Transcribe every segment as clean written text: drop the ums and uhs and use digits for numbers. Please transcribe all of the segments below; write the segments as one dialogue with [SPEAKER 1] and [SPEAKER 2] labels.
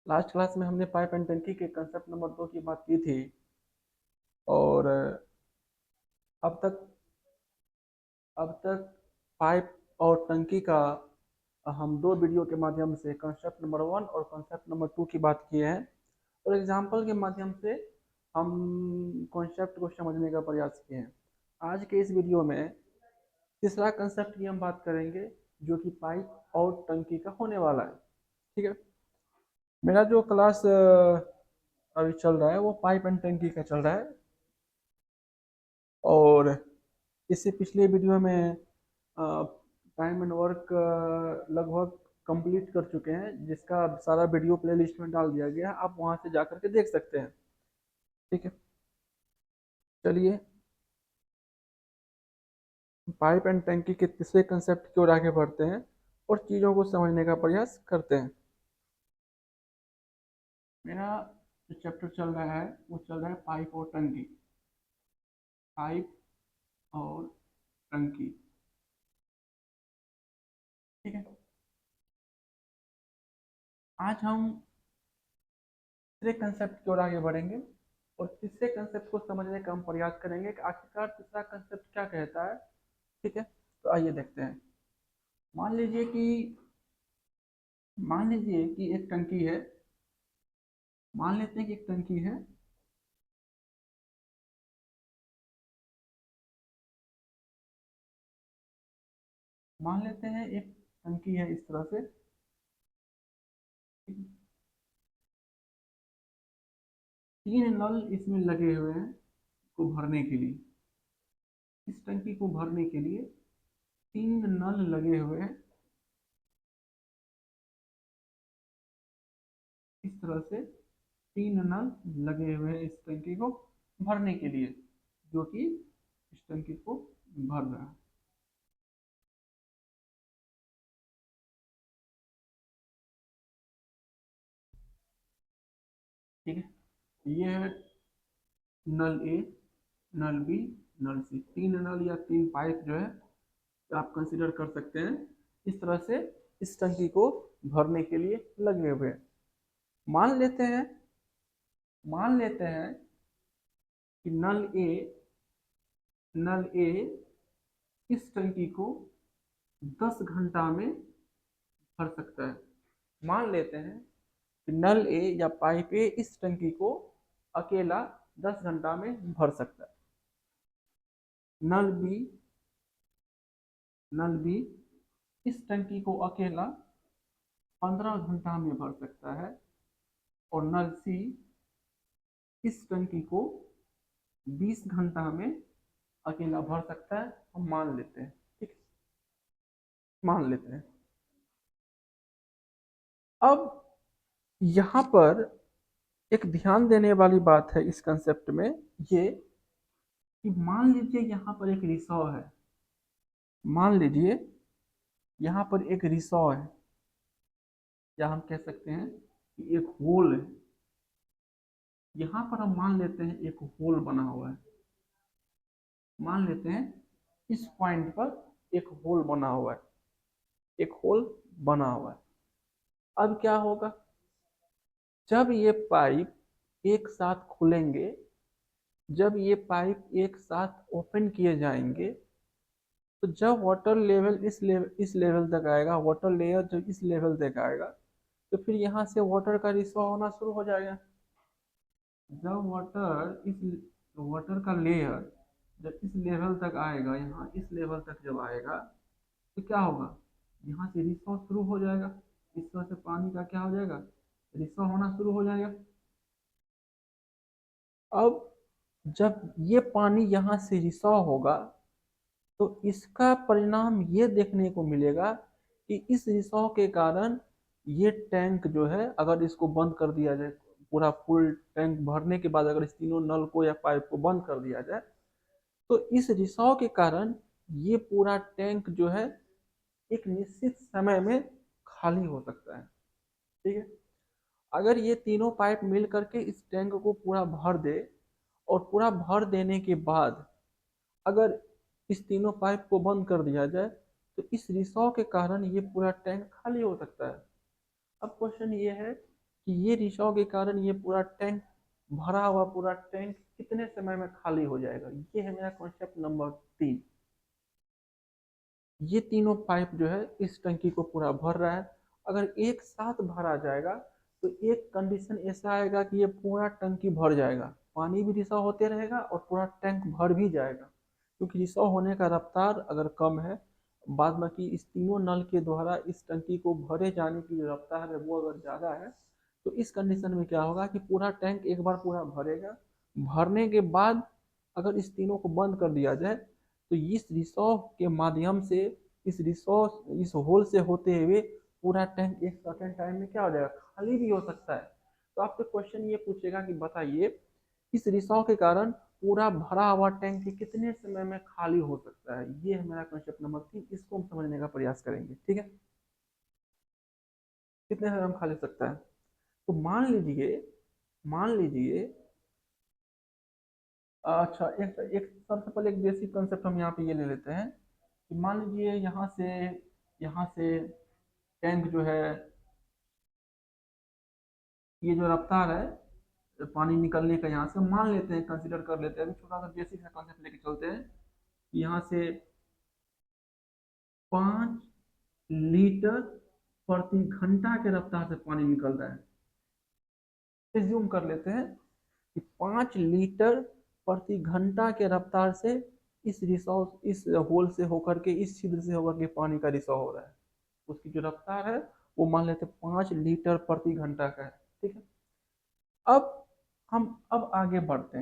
[SPEAKER 1] Last class में हमने pipe and टंकी के कंसेप्ट नंबर 2 की बात की थी। और अब तक अब तक पाइप और टंकी का हम दो वीडियो के माध्यम से कंसेप्ट नंबर 1 और कंसेप्ट नंबर 2 की बात किए हैं, और एग्जाम्पल के माध्यम से हम कॉन्सेप्ट को समझने का प्रयास किए हैं। आज के इस वीडियो में तीसरा कंसेप्ट की हम बात करेंगे, जो कि पाइप और टंकी का होने वाला है। ठीक है। मेरा जो क्लास अभी चल रहा है वो पाइप एंड टंकी का चल रहा है। और इससे पिछले वीडियो में टाइम एंड वर्क लगभग कंप्लीट कर चुके हैं, जिसका सारा वीडियो प्लेलिस्ट में डाल दिया गया है। आप वहां से जा करके देख सकते हैं। ठीक है। चलिए पाइप एंड टंकी के तीसरे कंसेप्ट की ओर आगे बढ़ते हैं और चीज़ों को समझने का प्रयास करते हैं। मेरा जो चैप्टर चल रहा है वो चल रहा है पाइप और टंकी। पाइप और टंकी। ठीक है। आज हम तीसरे कंसेप्ट की ओर आगे बढ़ेंगे और तीसरे कंसेप्ट को समझने का हम प्रयास करेंगे कि आखिरकार तीसरा कंसेप्ट क्या कहता है। ठीक है। तो आइए देखते हैं। मान लीजिए कि मान लीजिए कि एक टंकी है। मान लेते हैं कि एक टंकी है। मान लेते हैं एक टंकी है इस तरह से। तीन नल इसमें लगे हुए हैं को भरने के लिए। इस टंकी को भरने के लिए तीन नल लगे हुए हैं इस तरह से। तीन नल लगे हुए हैं इस टंकी को भरने के लिए, जो कि इस टंकी को भर रहा है। ठीक है। ये है नल ए, नल बी, नल सी। तीन नल या तीन पाइप जो है आप कंसिडर कर सकते हैं। इस तरह से इस टंकी को भरने के लिए लगे हुए हैं। मान लेते हैं मान लेते हैं कि नल ए इस टंकी को 10 घंटा में भर सकता है। मान लेते हैं कि नल ए या पाइप ए इस टंकी को अकेला 10 घंटा में भर सकता है। नल बी नल बी इस टंकी को अकेला 15 घंटा में भर सकता है। और नल सी इस टंकी को 20 घंटा में अकेला भर सकता है। हम मान लेते हैं। ठीक। मान लेते हैं। अब यहाँ पर एक ध्यान देने वाली बात है इस कंसेप्ट में, ये कि मान लीजिए यहाँ पर एक रिसॉ है। मान लीजिए यहाँ पर एक रिसॉ है, या हम कह सकते हैं कि एक होल है। यहाँ पर हम मान लेते हैं एक होल बना हुआ है। मान लेते हैं इस पॉइंट पर एक होल बना हुआ है। एक होल बना हुआ है। अब क्या होगा, जब ये पाइप एक साथ खुलेंगे, जब ये पाइप एक साथ ओपन किए जाएंगे, तो जब वाटर लेवल इस लेवल तक आएगा, वाटर लेयर जब इस लेवल तक आएगा, तो फिर यहाँ से वाटर का रिसाव होना शुरू हो जाएगा। जब वाटर का लेयर जब इस लेवल तक आएगा, यहाँ इस लेवल तक जब आएगा, तो क्या होगा, यहाँ से रिसाव शुरू हो जाएगा। इस तरह से पानी का क्या हो जाएगा, रिसाव होना शुरू हो जाएगा। अब जब ये पानी यहाँ से रिसाव होगा, तो इसका परिणाम ये देखने को मिलेगा कि इस रिसाव के कारण ये टैंक जो है, अगर इसको बंद कर दिया जाए, पूरा फुल टैंक भरने के बाद अगर इस तीनों नल को या पाइप को बंद कर दिया जाए, तो इस रिसाव के कारण ये पूरा टैंक जो है एक निश्चित समय में खाली हो सकता है। ठीक है। अगर ये तीनों पाइप मिल करके इस टैंक को पूरा भर दे, और पूरा भर देने के बाद अगर इस तीनों पाइप को बंद कर दिया जाए, तो इस रिसाव के कारण ये पूरा टैंक खाली हो सकता है। अब क्वेश्चन ये है कि ये रिसाव के कारण ये पूरा टैंक, भरा हुआ पूरा टैंक कितने समय में खाली हो जाएगा। ये है मेरा कॉन्सेप्ट नंबर 3। ये तीनों पाइप जो है इस टंकी को पूरा भर रहा है। अगर एक साथ भरा जाएगा तो एक कंडीशन ऐसा आएगा कि ये पूरा टंकी भर जाएगा, पानी भी रिसाव होते रहेगा और पूरा टैंक भर भी जाएगा। क्योंकि रिसाव होने का रफ्तार अगर कम है, बाद बाकी इस तीनों नल के द्वारा इस टंकी को भरे जाने की जो रफ्तार है वो अगर ज़्यादा है, तो इस कंडीशन में क्या होगा कि पूरा टैंक एक बार पूरा भरेगा। भरने के बाद अगर इस तीनों को बंद कर दिया जाए तो इस रिसॉर्व के माध्यम से, इस होल से होते हुए पूरा टैंक एक सर्टेन टाइम में क्या हो जाएगा, खाली भी हो सकता है। तो आपसे क्वेश्चन ये पूछेगा कि बताइए इस रिसॉर्व के कारण पूरा भरा हुआ टैंक कितने समय में खाली हो सकता है। ये है मेरा क्वेश्चन नंबर 3, इसको हम समझने का प्रयास करेंगे। ठीक है, कितने समय में खाली हो सकता है। तो मान लीजिए अच्छा, एक एक सबसे पहले एक बेसिक कंसेप्ट हम यहाँ पे ये ले लेते हैं कि मान लीजिए यहाँ से टैंक जो है, ये जो रफ्तार है पानी निकलने का, यहाँ से मान लेते हैं, कंसीडर कर लेते हैं, अभी छोटा सा बेसिक सा कंसेप्ट लेके चलते हैं। यहाँ से 5 लीटर प्रति घंटा के रफ्तार से पानी निकल रहा है। एज्यूम कर लेते हैं कि 5 लीटर प्रति घंटा के रफ्तार से इस होल से होकर के, इस छिद्र से होकर के पानी का रिसाव हो रहा है। उसकी जो रफ्तार है वो मान लेते हैं 5 लीटर प्रति घंटा का है। ठीक है, अब अब आगे बढ़ते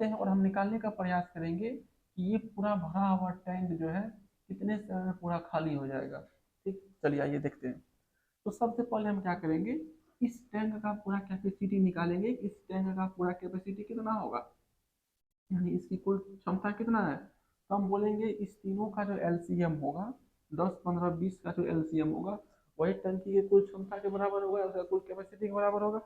[SPEAKER 1] हैं। और हम निकालने का प्रयास करेंगे कि ये पूरा भरा हुआ टैंक जो है कितने समय में पूरा खाली हो जाएगा। ठीक, चलिए आइए देखते हैं। तो सबसे पहले हम क्या करेंगे, इस टैंक का पूरा कैपेसिटी निकालेंगे। इस टैंक का पूरा कैपेसिटी कितना होगा, यानी इसकी कुल क्षमता कितना है। तो हम बोलेंगे इस तीनों का जो एलसीएम होगा, 10 15 20 का जो एलसीएम होगा, वही टंकी की कुल क्षमता के बराबर होगा, उसका कुल कैपेसिटी के बराबर होगा।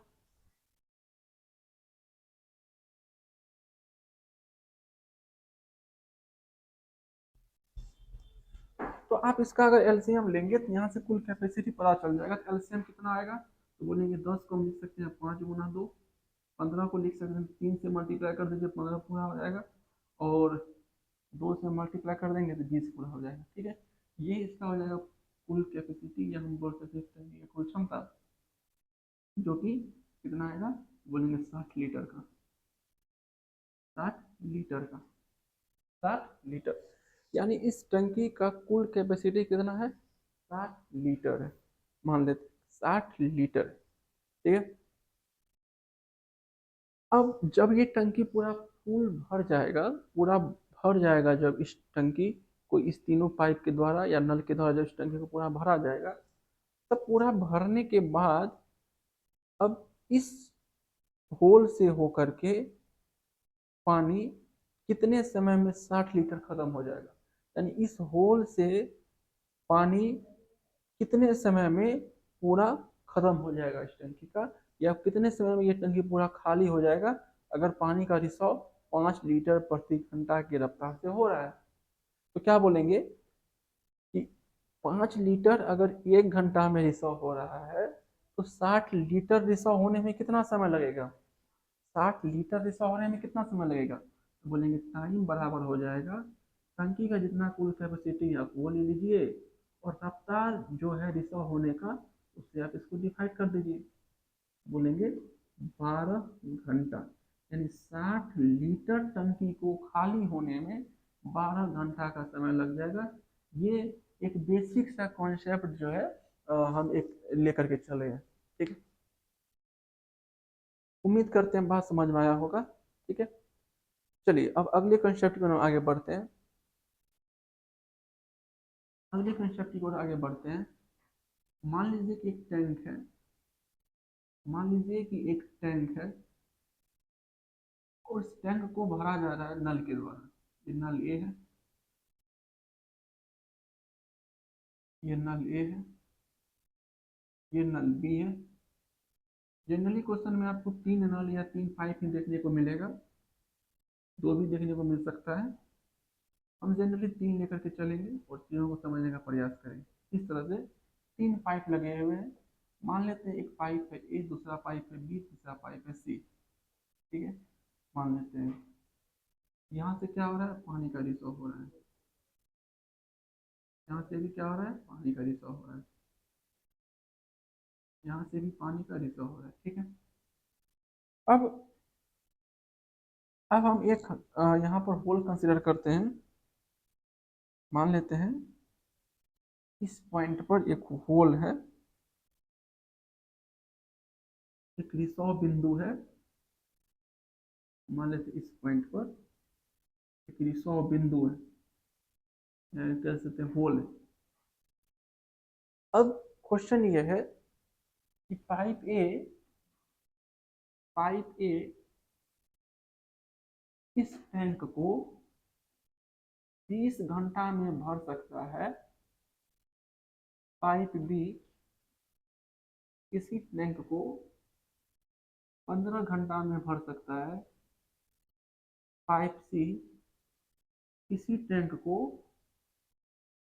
[SPEAKER 1] तो आप इसका अगर एलसीएम लेंगे तो यहाँ से कुल कैपेसिटी पता चल जाएगा। तो एलसीएम कितना आएगा, तो बोलेंगे 10 को हम लिख सकते हैं 5 गुना 2, 15 को लिख सकते हैं 3 से मल्टीप्लाई कर दीजिए, 15 पूरा हो जाएगा, और 2 से मल्टीप्लाई कर देंगे तो 20 पूरा हो जाएगा। ठीक है, ये इसका हो जाएगा कुल कैपेसिटी, या हम बोल सकते हैं कुल क्षमता, जो कि कितना आएगा, बोलेंगे 60 लीटर का। 60 लीटर का, 60 लीटर, यानी इस टंकी का कुल कैपेसिटी कितना है, 60 लीटर है। मान लेते 60 लीटर। ठीक है, अब जब ये टंकी पूरा फुल भर जाएगा, पूरा भर जाएगा, जब इस टंकी को इस तीनों पाइप के द्वारा या नल के द्वारा जब इस टंकी को पूरा भरा जाएगा, तब पूरा भरने के बाद अब इस होल से होकर के पानी कितने समय में 60 लीटर खत्म हो जाएगा। यानी इस होल से पानी कितने समय में पूरा खत्म हो जाएगा इस टंकी का, या कितने समय में ये टंकी पूरा खाली हो जाएगा अगर पानी का रिसाव 5 लीटर प्रति घंटा की रफ्तार से हो रहा है। तो क्या बोलेंगे कि 5 लीटर अगर 1 घंटा में रिसाव हो रहा है, तो 60 लीटर रिसाव होने में कितना समय लगेगा, 60 लीटर रिसाव होने में कितना समय लगेगा। तो बोलेंगे टाइम बराबर हो जाएगा टंकी का जितना कुल कैपेसिटी आप वो ले लीजिए, और रफ्तार जो है रिसाव होने का, उससे आप इसको डिवाइड कर दीजिए। बोलेंगे 12 घंटा, यानी 60 लीटर टंकी को खाली होने में 12 घंटा का समय लग जाएगा। ये एक बेसिक सा कॉन्सेप्ट जो है हम एक लेकर के चले हैं। ठीक है, उम्मीद करते हैं बात समझ में आया होगा। ठीक है, चलिए अब अगले कंसेप्ट की ओर आगे बढ़ते हैं। अगले कंसेप्ट की ओर आगे बढ़ते हैं। मान लीजिए कि एक टैंक है, मान लीजिए कि एक टैंक है, और उस टैंक को भरा जा रहा है नल के द्वारा। ये नल ए है, ये नल ए है, ये नल बी है। जनरली क्वेश्चन में आपको 3 नल या 3 पाइप ही देखने को मिलेगा, 2 भी देखने को मिल सकता है। हम जनरली 3 लेकर के चलेंगे और तीनों को समझने का प्रयास करेंगे। इस तरह से 3 पाइप लगे हुए हैं, मान लेते हैं एक पाइप है ए, दूसरा पाइप है बी, तीसरा पाइप है सी। ठीक है, मान लेते हैं यहाँ से क्या हो रहा है, पानी का रिसाव हो रहा है, यहाँ से भी क्या हो रहा है, पानी का रिसाव हो रहा है, यहाँ से भी पानी का रिसाव हो रहा है। ठीक है, अब हम एक यहाँ पर होल कंसिडर करते हैं। मान लेते हैं इस पॉइंट पर एक होल है, एक रिसाव बिंदु है। मान लेते हैं इस पॉइंट पर एक रिसाव बिंदु है, कह सकते हैं होल है। अब क्वेश्चन ये है कि पाइप ए इस टैंक को 30 घंटा में भर सकता है, पाइप बी इसी टैंक को 15 घंटा में भर सकता है, पाइप सी इसी टैंक को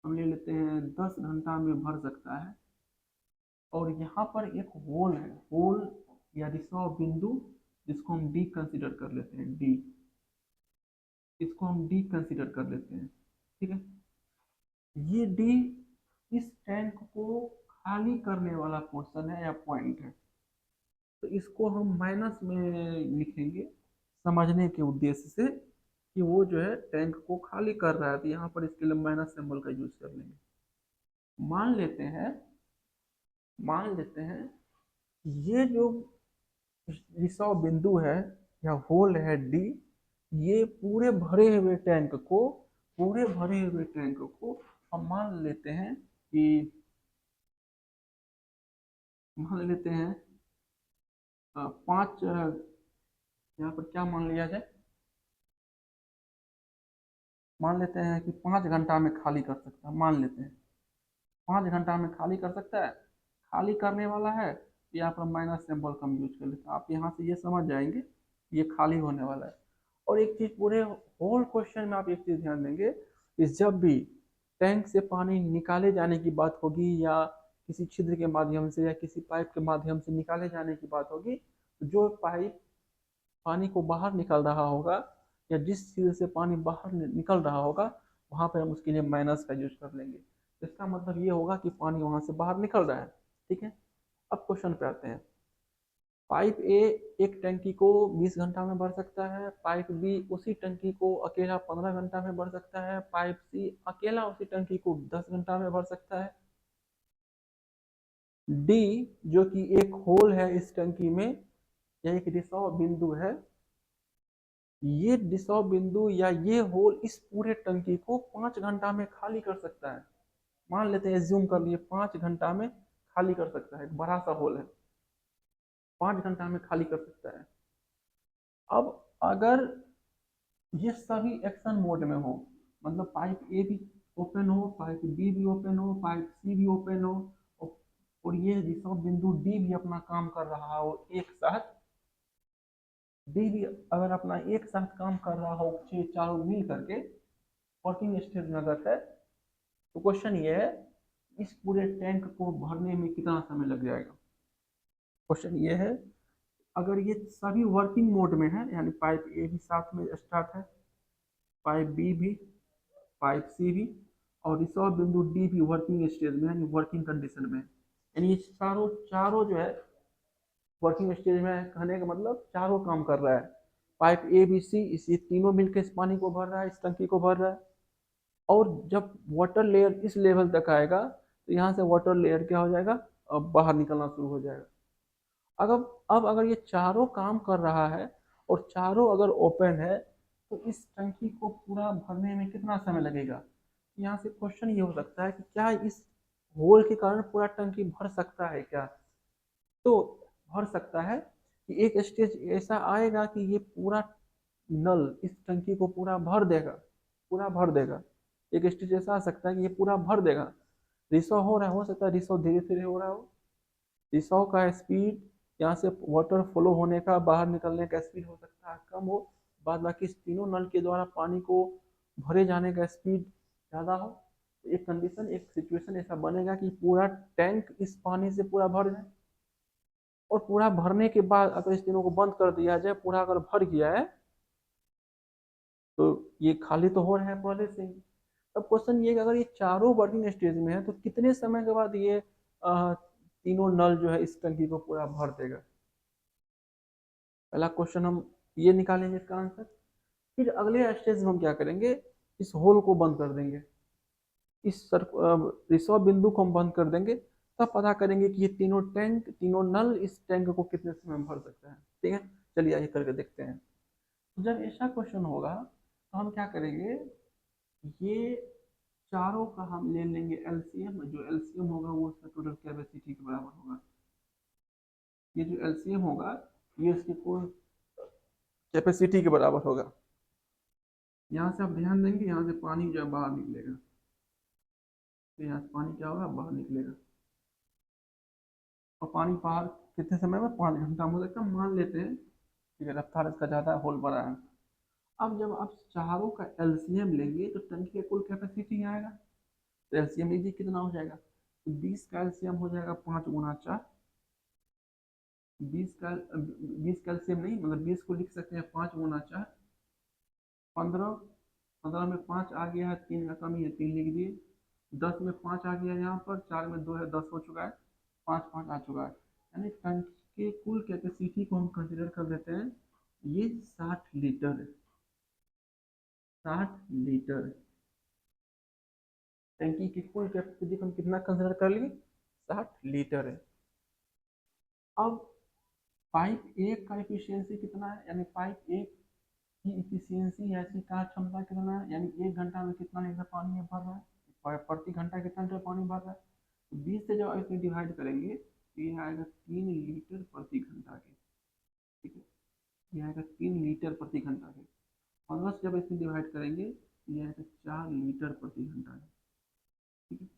[SPEAKER 1] हम ले लेते हैं 10 घंटा में भर सकता है। और यहाँ पर एक होल है, होल या रिसाव बिंदु, जिसको हम डी कंसिडर कर लेते हैं, डी, इसको हम डी कंसिडर कर लेते हैं। ठीक है, ये डी इस टैंक को खाली करने वाला पोर्शन है या पॉइंट है, तो इसको हम माइनस में लिखेंगे समझने के उद्देश्य से कि वो जो है टैंक को खाली कर रहा है, तो यहाँ पर इसके लिए माइनस सिंबल का यूज कर लेंगे। मान लेते हैं ये जो रिसाव बिंदु है या होल है डी, ये पूरे भरे हुए टैंक को हम मान लेते हैं कि पाँच, यहाँ पर क्या मान लिया जाए, मान लेते हैं कि 5 घंटा में खाली कर सकता है, मान लेते हैं 5 घंटा में खाली कर सकता है। खाली करने वाला है, यहाँ पर माइनस सिंबल का हम यूज कर लेते हैं। आप यहाँ से ये समझ जाएंगे ये खाली होने वाला है। और एक चीज पूरे होल क्वेश्चन में आप एक चीज ध्यान देंगे कि जब भी टैंक से पानी निकाले जाने की बात होगी या किसी छिद्र के माध्यम से या किसी पाइप के माध्यम से निकाले जाने की बात होगी, तो जो पाइप पानी को बाहर निकल रहा होगा या जिस चीज से पानी बाहर निकल रहा होगा, वहां पर हम उसके लिए माइनस का यूज कर लेंगे। इसका मतलब ये होगा कि पानी वहां से बाहर निकल रहा है। ठीक है, अब क्वेश्चन पे आते हैं। पाइप ए एक टंकी को 20 घंटा में भर सकता है, पाइप बी उसी टंकी को अकेला 15 घंटा में भर सकता है, पाइप सी अकेला उसी टंकी को 10 घंटा में भर सकता है। डी जो कि एक होल है इस टंकी में या एक रिसाव बिंदु है, ये रिसाव बिंदु या ये होल इस पूरे टंकी को 5 घंटा में खाली कर सकता है। मान लेते हैं, एज्यूम कर लिए 5 घंटा में खाली कर सकता है, एक बड़ा सा होल है, 5 घंटा में खाली कर सकता है। अब अगर ये सभी एक्शन मोड में हो, मतलब पाइप ए भी ओपन हो, पाइप बी भी ओपन हो, पाइप सी भी ओपन हो, और ये रिसाव बिंदु डी भी अपना काम कर रहा हो एक साथ, डी भी अगर अपना एक साथ काम कर रहा हो, चारों मिल करके वर्किंग स्टेट में अगर है, तो क्वेश्चन ये है इस पूरे टैंक को भरने में कितना समय लग जाएगा। क्वेश्चन ये है अगर ये सभी वर्किंग मोड में है, यानी पाइप ए भी साथ में स्टार्ट है, पाइप बी भी, पाइप सी भी, और रिसॉर्व बिंदु डी भी वर्किंग स्टेज में, यानी वर्किंग कंडीशन में, यानी ये चारों चारों जो है वर्किंग स्टेज में, कहने का मतलब चारों काम कर रहा है। पाइप ए बी सी इसी तीनों मिलकर इस पानी को भर रहा है, इस टंकी को भर रहा है। और जब वाटर लेयर इस लेवल तक आएगा, तो यहाँ से वाटर लेयर क्या हो जाएगा, अब बाहर निकलना शुरू हो जाएगा। अगर अब अगर ये चारों काम कर रहा है और चारों अगर ओपन है, तो इस टंकी को पूरा भरने में कितना समय लगेगा। यहाँ से क्वेश्चन ये हो सकता है कि क्या इस होल के कारण पूरा टंकी भर सकता है क्या। तो भर सकता है कि एक स्टेज ऐसा आएगा कि ये पूरा नल इस टंकी को पूरा भर देगा, पूरा भर देगा। एक स्टेज ऐसा आ सकता है कि ये पूरा भर देगा। रिसॉ हो रहा है, हो सकता है रिसॉ धीरे धीरे हो रहा हो, रिसाव का स्पीड, यहाँ से वाटर फ्लो होने का, बाहर निकलने का स्पीड हो सकता है कम हो, बाद बाकी तीनों नल के द्वारा पानी को भरे जाने का स्पीड ज़्यादा हो। एक कंडीशन, एक सिचुएशन ऐसा बनेगा कि पूरा टैंक इस पानी से पूरा भर जाए। और पूरा भरने के बाद अगर इस तीनों को बंद कर दिया जाए, पूरा अगर भर गया है तो ये खाली तो हो रहा है पहले से ही। अब क्वेश्चन ये कि अगर ये चारों वर्किंग स्टेज में है तो कितने समय के बाद ये तीनों नल जो है इस टंकी को पूरा भर देगा। पहला क्वेश्चन हम ये निकालेंगे इसका आंसर। फिर अगले स्टेज में हम क्या करेंगे, इस होल को बंद कर देंगे, इस रिसर्व बिंदु को हम बंद कर देंगे। तब पता करेंगे कि ये तीनों टैंक, तीनों नल इस टैंक को कितने समय में भर सकता है। ठीक है, चलिए आइए करके देखते हैं। जब ऐसा क्वेश्चन होगा तो हम क्या करेंगे, ये चारों का हम ले लेंगे एलसीएम। जो एलसीएम होगा वो उसका टोटल कैपेसिटी के बराबर होगा। ये जो एलसीएम होगा ये उसकी कुल कैपेसिटी के बराबर होगा। यहाँ से आप ध्यान देंगे, यहाँ से पानी जो है बाहर निकलेगा, तो यहाँ से पानी क्या होगा, बाहर निकलेगा। और पानी बाहर कितने समय में, 5 घंटा में हो सकता है, मान लेते हैं। ठीक है, रफ्तार इसका ज़्यादा है, होल बड़ा है। अब जब आप चारों का एलसीएम लेंगे तो टंकी का कुल कैपेसिटी आएगा। तो एलसीएम लीजिए कितना हो जाएगा, तो 20 का एलसीएम हो जाएगा 5 × 4। 20 का एलसीएम नहीं, मतलब 20 को लिख सकते हैं 5 × 4, 15। 15 में 5 आ गया है, 3 का कमी है, 3 लिख दिए। 10 में 5 आ गया यहाँ पर, 4 में 2 है, 10 हो चुका है। 5 5 आ चुका है। यानी टंकी के कुल कैपेसिटी को हम कंसिडर कर देते हैं, ये 60 लीटर है। 60 लीटर टंकी की कुल कैपेसिटी को हम कितना कंसिडर कर लिए, 60 लीटर है। अब पाइप एक का इफिशियंसी कितना है, यानी पाइप एक की इफिशियंसी या इसकी कार्य क्षमता कितना है, यानी 1 घंटा में कितना लीटर पानी भर रहा है, प्रति घंटा कितना लीटर पानी भर रहा है। 20 से जब इसमें डिवाइड करेंगे तो ये आएगा 3 लीटर प्रति घंटा के। ठीक है, ये आएगा 3 लीटर प्रति घंटा के। 15 से जब इसमें डिवाइड करेंगे तो ये आएगा 4 लीटर प्रति घंटा के। ठीक है,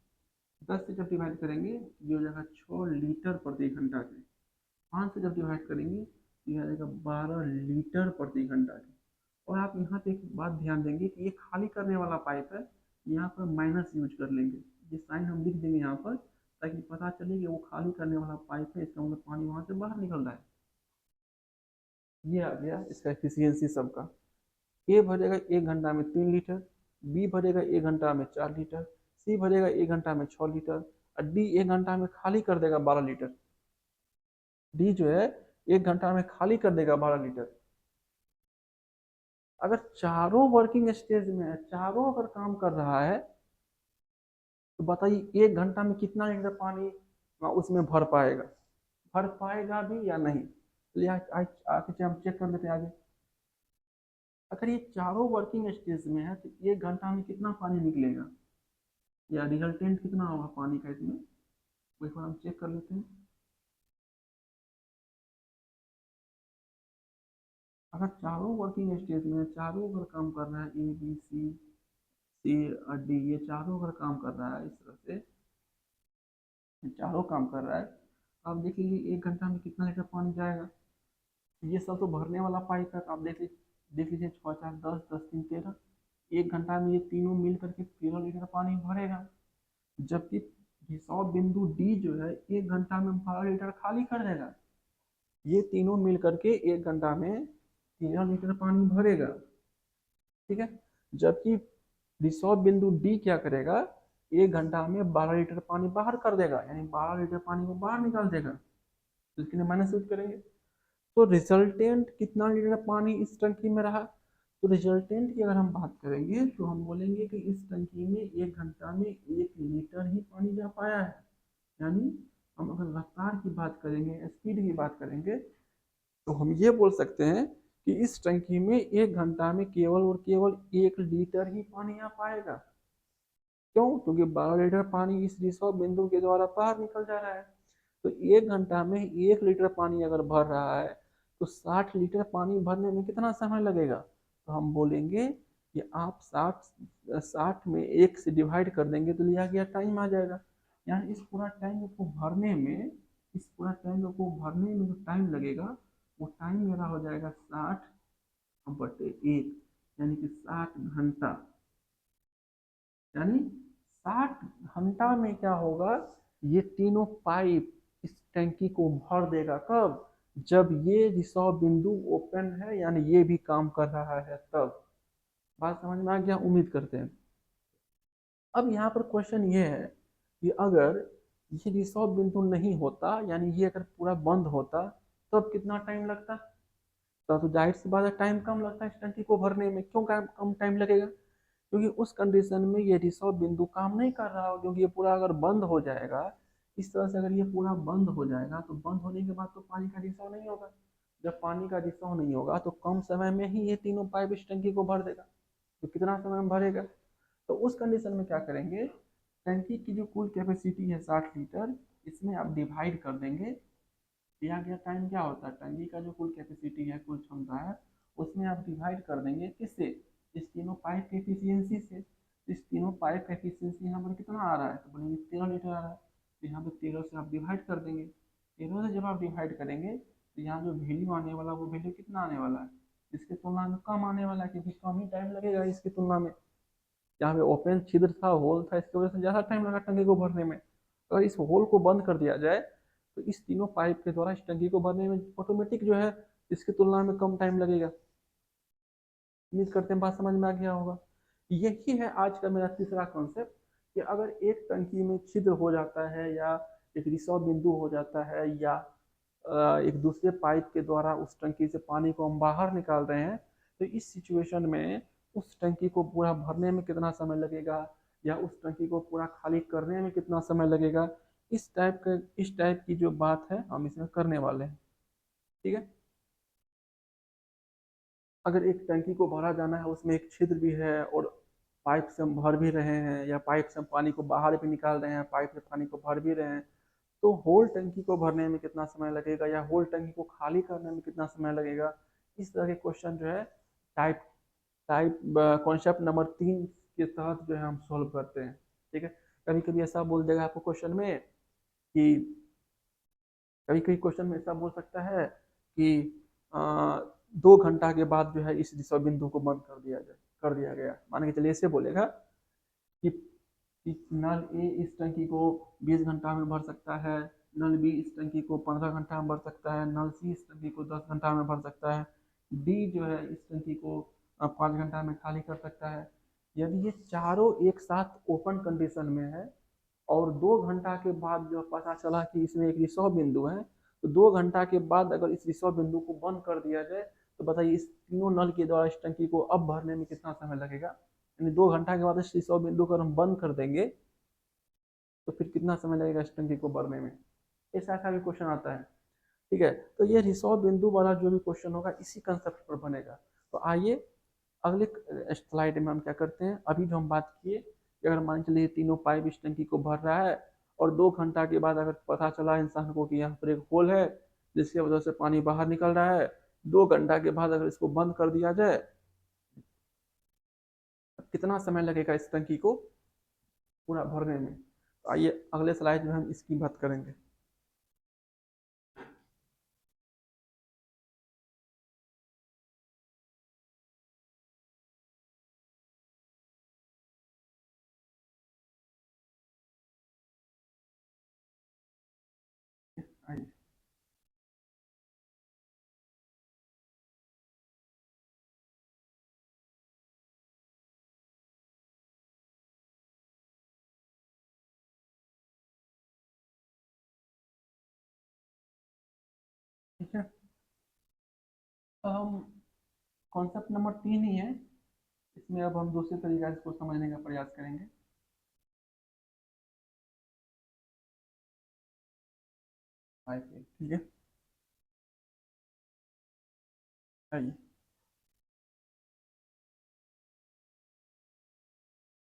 [SPEAKER 1] 10 से जब डिवाइड करेंगे ये हो जाएगा 6 लीटर प्रति घंटा के। 5 से जब डिवाइड करेंगे तो ये आ जाएगा 12 लीटर प्रति घंटा के। और आप यहाँ पे एक बात ध्यान देंगे कि ये खाली करने वाला पाइप है, यहाँ पर माइनस यूज कर लेंगे, ये साइन हम लिख देंगे यहाँ पर, ताकि पता चले कि वो खाली करने वाला पाइप है, इसका मतलब पानी वहां से बाहर निकल रहा है। ये आ गया इसका एफिशिएंसी सबका। ए भरेगा 1 घंटा में 3 लीटर, बी भरेगा 1 घंटा में 4 लीटर, सी भरेगा 1 घंटा में 6 लीटर, और डी 1 घंटा में खाली कर देगा 12 लीटर। डी जो है 1 घंटा में खाली कर देगा 12 लीटर। अगर चारों वर्किंग स्टेज में है, चारों अगर काम कर रहा है, तो बताइए 1 घंटा में कितना लीटर पानी उसमें भर पाएगा भी या नहीं। चलिए आगे हम चेक कर लेते हैं आगे। अगर ये चारों वर्किंग स्टेज में है तो 1 घंटा में कितना पानी निकलेगा, या रिजल्टेंट कितना होगा पानी का इसमें, वो एक बार हम चेक कर लेते हैं। अगर चारों वर्किंग स्टेज में, चारों अगर काम कर रहा है, ए बी सी सी और डी, ये चारों अगर काम कर रहा है इस तरह से, चारों काम कर रहा है, आप देख लीजिए 1 घंटा में कितना लीटर पानी जाएगा। ये सब तो भरने वाला पाइप है, तो आप देख लीजिए 6 4 10, 10 3 13, 1 घंटा में ये तीनों मिल करके 13 लीटर पानी भरेगा। जबकि रिसॉर्ट बिंदु डी जो है 1 घंटा में 12 लीटर खाली कर देगा। ये तीनों मिल करके 1 घंटा में 13 लीटर पानी भरेगा। ठीक है, जबकि रिसॉर्ट बिंदु डी क्या करेगा, 1 घंटा में 12 लीटर पानी बाहर कर देगा, यानी 12 लीटर पानी को बाहर निकाल देगा। तो इसके लिए माइनस यूज करेंगे। तो रिजल्टेंट कितना लीटर पानी इस टंकी में रहा, तो रिजल्टेंट की अगर हम बात करेंगे तो हम बोलेंगे कि इस टंकी में 1 घंटा में 1 लीटर ही पानी जा पाया है। यानी हम अगर रफ्तार की बात करेंगे, स्पीड की बात करेंगे, तो हम ये बोल सकते हैं कि इस टंकी में 1 घंटा में केवल और केवल 1 लीटर ही पानी आ पाएगा। क्यों, क्योंकि 12 लीटर पानी इस रिसर्व बिंदु के द्वारा बाहर निकल जा रहा है। तो 1 घंटा में 1 लीटर पानी अगर भर रहा है तो 60 लीटर पानी भरने में कितना समय लगेगा, तो हम बोलेंगे कि आप 60 में 1 से डिवाइड कर देंगे तो लिया गया टाइम आ जाएगा। यानी इस पूरा टैंक को भरने में जो टाइम लगेगा, वो टाइम मेरा हो जाएगा 60/1, यानी कि 60 घंटा। यानी 60 घंटा में क्या होगा, ये तीनों पाइप इस टंकी को भर देगा कब? जब ये रिसर्व बिंदु ओपन है, यानी ये भी काम कर रहा है तब। बात समझ में आ गया, उम्मीद करते हैं। अब यहाँ पर क्वेश्चन ये है कि अगर ये रिसर्व बिंदु नहीं होता, यानी ये अगर पूरा बंद होता, तब कितना टाइम लगता? तो जाहिर सी बात है टाइम कम लगता है इस टंकी को भरने में। क्यों कम टाइम लगेगा? क्योंकि उस कंडीशन में ये रिसर्व बिंदु काम नहीं कर रहा हो, क्योंकि ये पूरा अगर बंद हो जाएगा, इस तरह से अगर ये पूरा बंद हो जाएगा, तो बंद होने के बाद तो पानी का रिसाव नहीं होगा। जब पानी का रिसाव नहीं होगा तो कम समय में ही ये तीनों पाइप इस टंकी को भर देगा। तो कितना समय में भरेगा? तो उस कंडीशन में क्या करेंगे, टंकी की जो कुल कैपेसिटी है 60 लीटर, इसमें आप डिवाइड कर देंगे। दिया गया टाइम क्या होता है, टंकी का जो कुल कैपेसिटी है, कुल क्षमता है, उसमें आप डिवाइड कर देंगे किससे? इस तीनों पाइप के एफिशिएंसी से। इस तीनों पाइप का एफिशिएंसी यहाँ पर कितना आ रहा है, तो बोलेंगे 13 लीटर आ रहा है। तो यहाँ पर 13 से आप डिवाइड कर देंगे। 13 से जब आप डिवाइड करेंगे तो यहाँ जो वैल्यू आने वाला, वो वैल्यू कितना आने वाला है, इसकी तुलना में कम आने वाला है, क्योंकि कम ही टाइम लगेगा इसकी तुलना में। यहाँ पे ओपन छिद्र था, होल था, इसकी वजह से ज़्यादा टाइम लगा टंकी को भरने में। अगर इस होल को बंद कर दिया जाए तो इस तीनों पाइप के द्वारा इस टंकी को भरने में ऑटोमेटिक जो है इसकी तुलना में कम टाइम लगेगा। उम्मीद करते हैं बात समझ में आ गया होगा। यही है आज का मेरा तीसरा कॉन्सेप्ट, कि अगर एक टंकी में छिद्र हो जाता है, या एक रिसाव बिंदु हो जाता है, या एक दूसरे पाइप के द्वारा उस टंकी से पानी को हम बाहर निकाल रहे हैं, तो इस सिचुएशन में उस टंकी को पूरा भरने में कितना समय लगेगा, या उस टंकी को पूरा खाली करने में कितना समय लगेगा, इस टाइप की जो बात है हम इसमें करने वाले हैं। ठीक है। अगर एक टंकी को भरा जाना है, उसमें एक छिद्र भी है, और पाइप से हम भर भी रहे हैं, या पाइप से हम पानी को बाहर भी निकाल रहे हैं, पाइप से पानी को भर भी रहे हैं, तो होल टंकी को भरने में कितना समय लगेगा, या होल टंकी को खाली करने में कितना समय लगेगा, इस तरह के क्वेश्चन जो है टाइप टाइप कॉन्सेप्ट नंबर 3 के तहत जो है हम सॉल्व करते हैं। ठीक है। कभी कभी ऐसा बोल देगा आपको क्वेश्चन में कि, कभी कभी क्वेश्चन में ऐसा बोल सकता है कि 2 घंटा के बाद जो है इस रिसर्व बिंदु को बंद कर दिया गया। मान के चलिए ऐसे बोलेगा कि, नल ए इस टंकी को 20 घंटा में भर सकता है, नल बी इस टंकी को 15 घंटा में भर सकता है, नल सी इस टंकी को 10 घंटा में भर सकता है, डी जो है इस टंकी को 5 घंटा में खाली कर सकता है। यदि ये चारों एक साथ ओपन कंडीशन में है, और 2 घंटा के बाद जो पता चला कि इसमें एक रिसर्व बिंदु है, तो 2 घंटा के बाद अगर इस रिसर्व बिंदु को बंद कर दिया जाए, तो बताइए इस तीनों नल के द्वारा इस टंकी को अब भरने में कितना समय लगेगा। यानी 2 घंटा के बाद इस रिसर्व बिंदु को हम बंद कर देंगे, तो फिर कितना समय लगेगा इस टंकी को भरने में। ऐसा ऐसा भी क्वेश्चन आता है। ठीक है। तो ये रिसर्व बिंदु वाला जो भी क्वेश्चन होगा इसी कंसेप्ट पर बनेगा। तो आइए अगले स्लाइड में हम क्या करते हैं, अभी जो हम बात किए कि अगर मान चलिए तीनों पाइप इस टंकी को भर रहा है, और 2 घंटा के बाद अगर पता चला इंसान को कि यहाँ पर एक होल है जिसकी वजह से पानी बाहर निकल रहा है, 2 घंटा के बाद अगर इसको बंद कर दिया जाए, तो कितना समय लगेगा इस टंकी को पूरा भरने में। तो आइए अगले स्लाइड में हम इसकी बात करेंगे। आइए। ठीक है। तो हम कॉन्सेप्ट नंबर 3 ही है, इसमें अब हम दूसरे तरीका से इसको समझने का प्रयास करेंगे। आइए। ठीक है। आइए।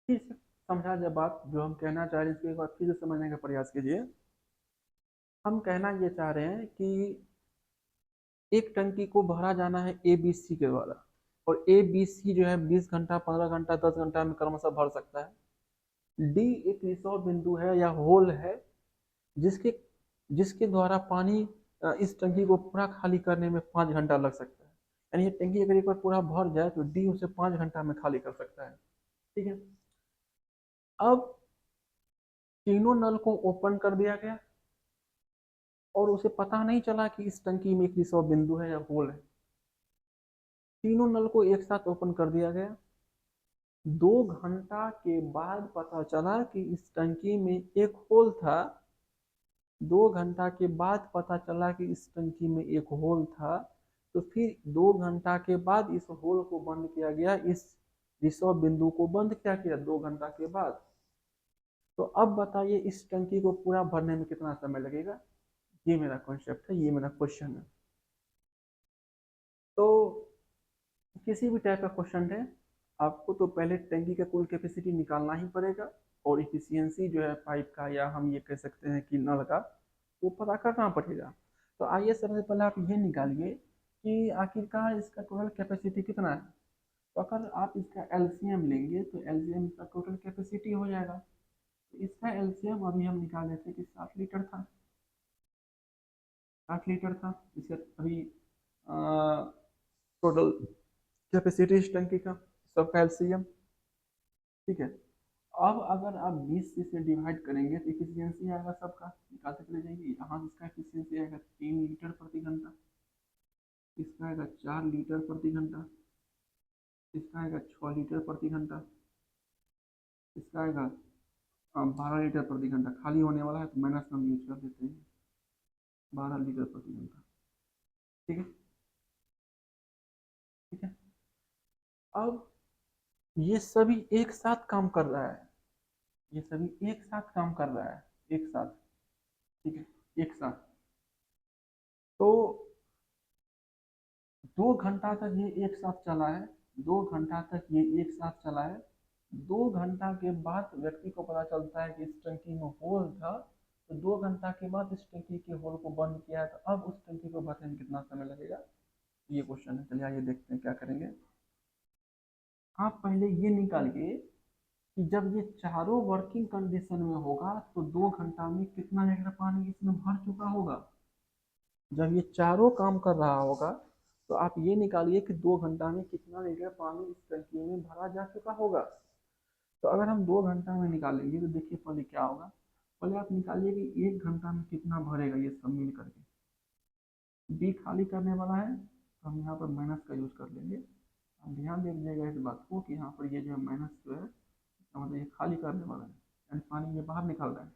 [SPEAKER 1] फिर से समझा जाए बात, जो हम कहना चाह रहे हैं इसको एक बार फिर से समझने का प्रयास कीजिए। हम कहना ये चाह रहे हैं कि एक टंकी को भरा जाना है ए बी सी के द्वारा, और ए बी सी जो है 20 घंटा, 15 घंटा, 10 घंटा में क्रमशः भर सकता है। डी एक रिसर्व बिंदु है या होल है, जिसके जिसके द्वारा पानी इस टंकी को पूरा खाली करने में 5 घंटा लग सकता है। यानी ये टंकी अगर एक बार पूरा भर जाए तो डी उसे 5 घंटा में खाली कर सकता है। ठीक है। अब तीनों नल को ओपन कर दिया गया, और उसे पता नहीं चला कि इस टंकी में एक रिसर्व बिंदु है या होल है। तीनों नल को एक साथ ओपन कर दिया गया। 2 घंटा के बाद पता चला कि इस टंकी में एक होल था। 2 घंटा के बाद पता चला कि इस टंकी में एक होल था। तो फिर 2 घंटा के बाद इस होल को बंद किया गया, इस रिसर्व बिंदु को बंद क्या किया 2 घंटा के बाद। तो अब बताइए इस टंकी को पूरा भरने में कितना समय लगेगा। ये मेरा कॉन्सेप्ट है, ये मेरा क्वेश्चन है। तो किसी भी टाइप का क्वेश्चन है, आपको तो पहले टैंकी का कुल कैपेसिटी निकालना ही पड़ेगा, और इफिशियंसी जो है पाइप का, या हम ये कह सकते हैं कि नल का, वो पता करना पड़ेगा। तो आइए सबसे पहले आप ये निकालिए कि आखिरकार इसका टोटल कैपेसिटी कितना है। तो अगर आप इसका एलसीएम लेंगे तो एलसीएम इसका टोटल कैपेसिटी हो जाएगा। तो इसका एलसीएम अभी हम निकाल लेते हैं कि 60 लीटर था। 60 लीटर था इसका अभी टोटल कैपेसिटी इस टंकी का, सबका एलसीएम। ठीक है। अब अगर आप 20 से डिवाइड करेंगे तो इफिशियंसी आएगा सबका, निकालते चले जाइए। यहाँ इसका इफिशियंसी आएगा 3 लीटर प्रति घंटा, इसका आएगा 4 लीटर प्रति घंटा, इसका आएगा 6 लीटर प्रति घंटा, इसका आएगा 12 लीटर प्रति घंटा। खाली होने वाला है तो माइनस हम यूज कर देते हैं, 12 लीटर प्रति घंटा। ठीक है। ठीक है। अब ये सभी एक साथ काम कर रहा है, ये सभी एक साथ काम कर रहा है, एक साथ। ठीक है, एक साथ। तो 2 घंटा तक ये एक साथ चला है, 2 घंटा तक ये एक साथ चला है। 2 घंटा के बाद व्यक्ति को पता चलता है कि इस टंकी में होल था। तो 2 घंटा के बाद इस टंकी के होल को बंद किया है। तो अब उस टंकी को भरने में कितना समय लगेगा, ये क्वेश्चन है। चलिए आइए देखते हैं क्या करेंगे। आप पहले ये निकालिए कि जब ये चारों वर्किंग कंडीशन में होगा तो 2 घंटा में कितना लीटर पानी इसमें भर चुका होगा। जब ये चारों काम कर रहा होगा तो आप ये निकालिए कि 2 घंटा में कितना लीटर पानी इस टंकी में भरा जा चुका होगा। तो अगर हम 2 घंटा में निकालेंगे तो देखिए पहले क्या होगा। पहले आप निकालिए कि 1 घंटा में कितना भरेगा ये सब मिल करके। बी खाली करने वाला है तो हम यहाँ पर माइनस का यूज कर लेंगे। आप ध्यान दे दीजिएगा इस बात को कि यहाँ पर ये जो है माइनस जो है, इसका मतलब ये खाली करने वाला है, यानी पानी ये बाहर निकल रहा है।